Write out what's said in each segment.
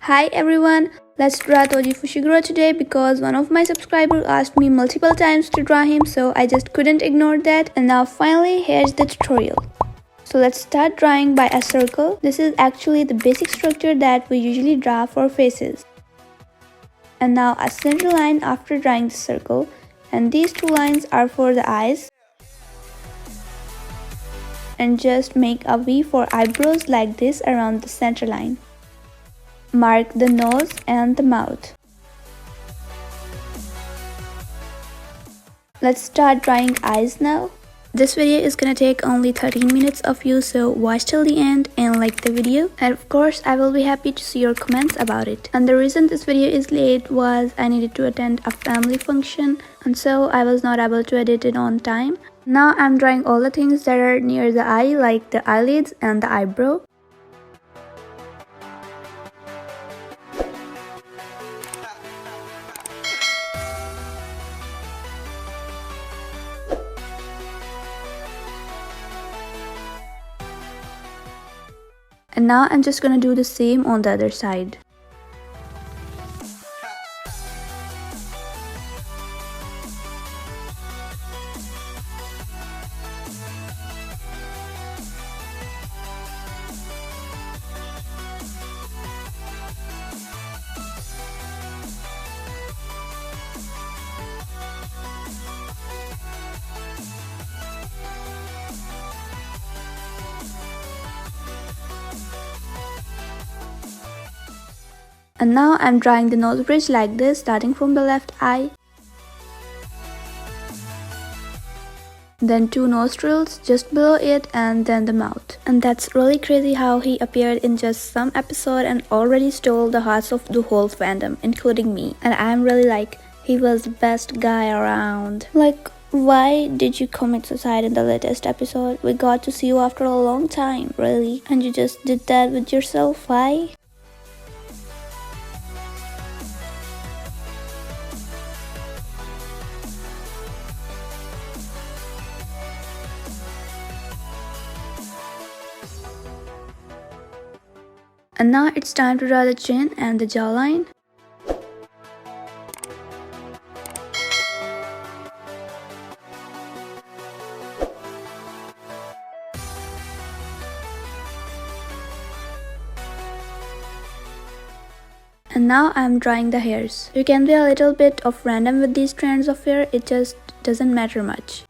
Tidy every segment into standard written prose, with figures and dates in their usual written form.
Hi everyone, let's draw Toji Fushiguro today because one of my subscribers asked me multiple times to draw him, so I just couldn't ignore that, and now finally here's the tutorial. So let's start drawing by a circle. This is actually the basic structure that we usually draw for faces. And now a center line after drawing the circle, and these two lines are for the eyes. And just make a V for eyebrows like this around the center line. Mark the nose and the mouth. Let's start drawing eyes now. This video is gonna take only 13 minutes of you, so watch till the end and like the video. And of course, I will be happy to see your comments about it. And the reason this video is late was I needed to attend a family function, and so I was not able to edit it on time. Now I'm drawing all the things that are near the eye, like the eyelids and the eyebrow. And now I'm just gonna do the same on the other side. And now I'm drawing the nose bridge like this, starting from the left eye. Then two nostrils just below it, and then the mouth. And that's really crazy how he appeared in just some episode and already stole the hearts of the whole fandom, including me. And I'm really like, he was the best guy around. Like, why did you commit suicide in the latest episode? We got to see you after a long time, really. And you just did that with yourself, why? And now it's time to draw the chin and the jawline. And now I'm drawing the hairs. You can be a little bit of random with these strands of hair, it just doesn't matter much.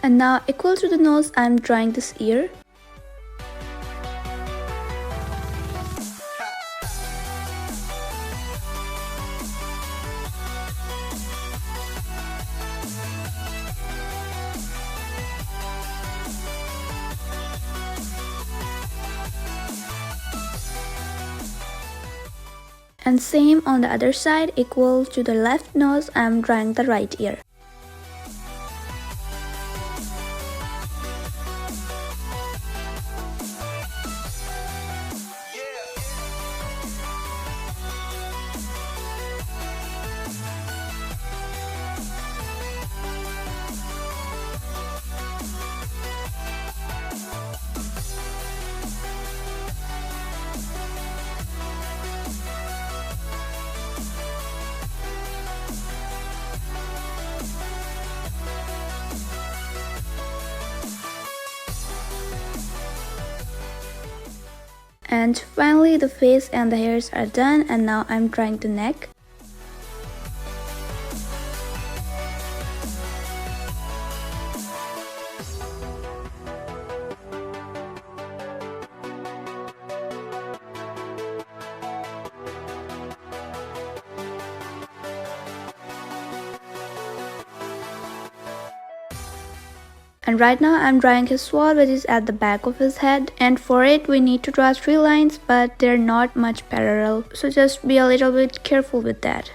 And now, equal to the nose, I'm drawing this ear. And same on the other side, equal to the left nose, I'm drawing the right ear. And finally the face and the hairs are done, and now I'm drawing the neck. And right now I'm drawing his sword, which is at the back of his head, and for it we need to draw 3 lines, but they're not much parallel, so just be a little bit careful with that.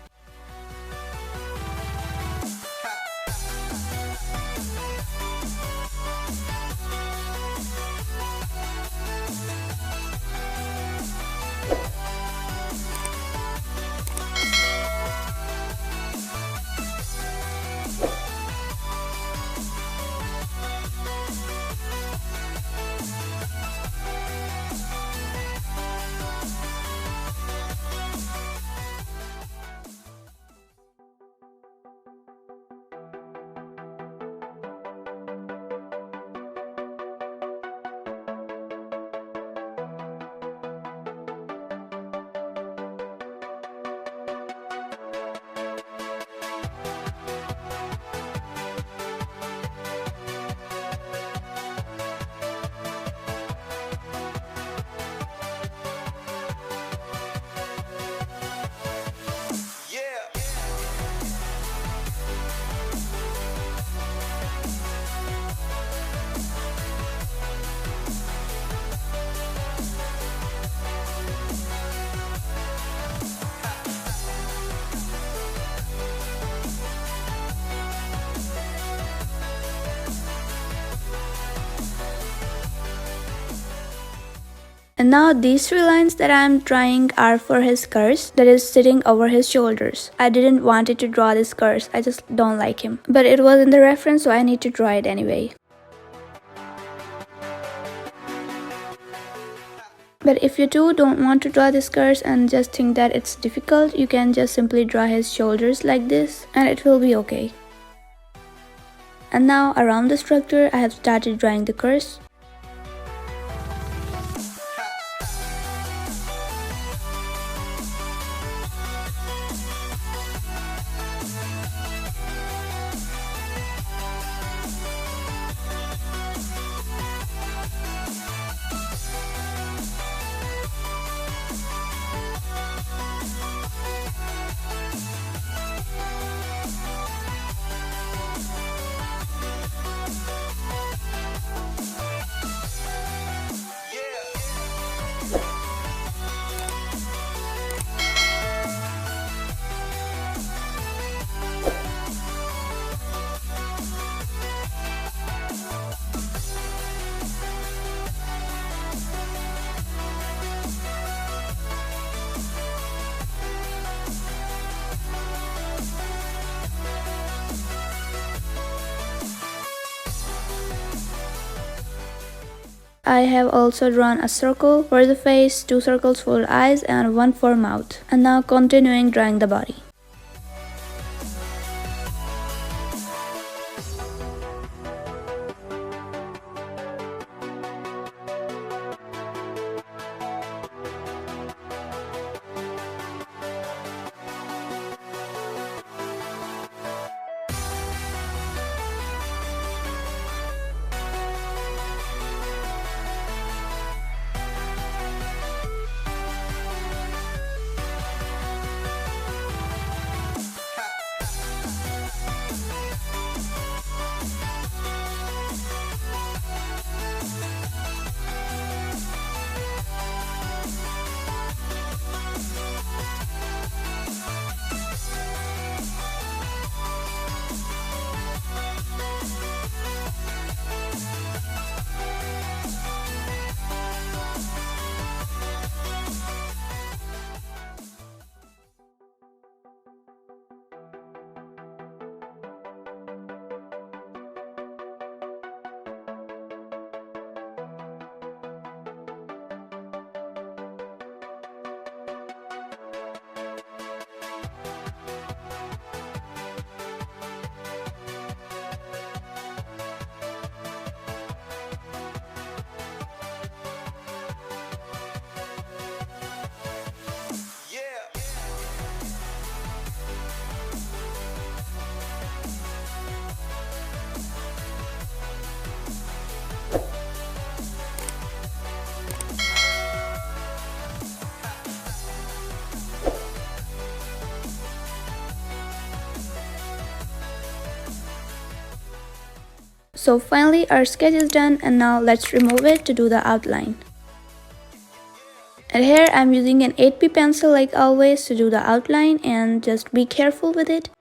And now these 3 lines that I'm drawing are for his curse that is sitting over his shoulders. I didn't want it to draw this curse, I just don't like him. But it was in the reference, so I need to draw it anyway. But if you too don't want to draw this curse and just think that it's difficult, you can just simply draw his shoulders like this and it will be okay. And now around the structure I have started drawing the curse. I have also drawn a circle for the face, 2 circles for eyes and 1 for mouth. And now continuing drawing the body. So finally our sketch is done, and now let's remove it to do the outline. And here I'm using an 8B pencil like always to do the outline, and just be careful with it.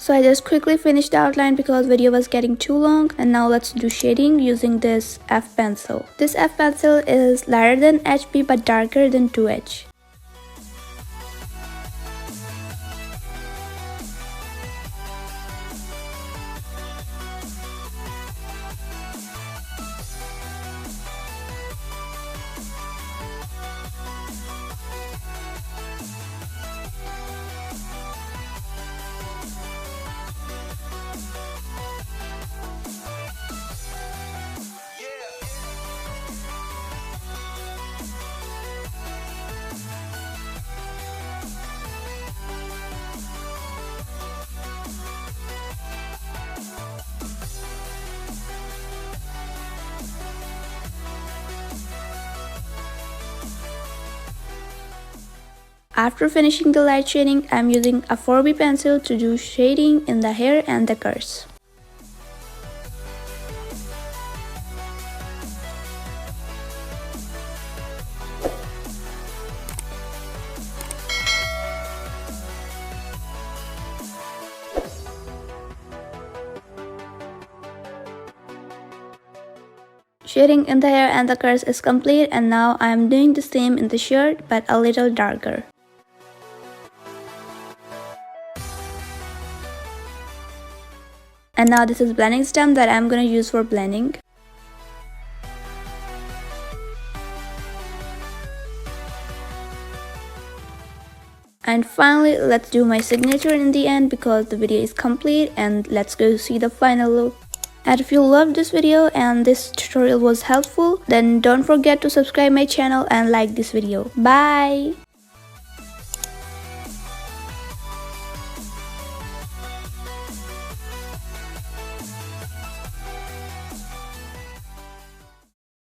So I just quickly finished the outline because video was getting too long, and now let's do shading using this F pencil. This F pencil is lighter than HB but darker than 2H. After finishing the light shading, I'm using a 4B pencil to do shading in the hair and the curls. Shading in the hair and the curls is complete, and now I am doing the same in the shirt but a little darker. And now this is blending stem that I'm gonna use for blending. And finally, let's do my signature in the end because the video is complete, and let's go see the final look. And if you loved this video and this tutorial was helpful, then don't forget to subscribe my channel and like this video. Bye!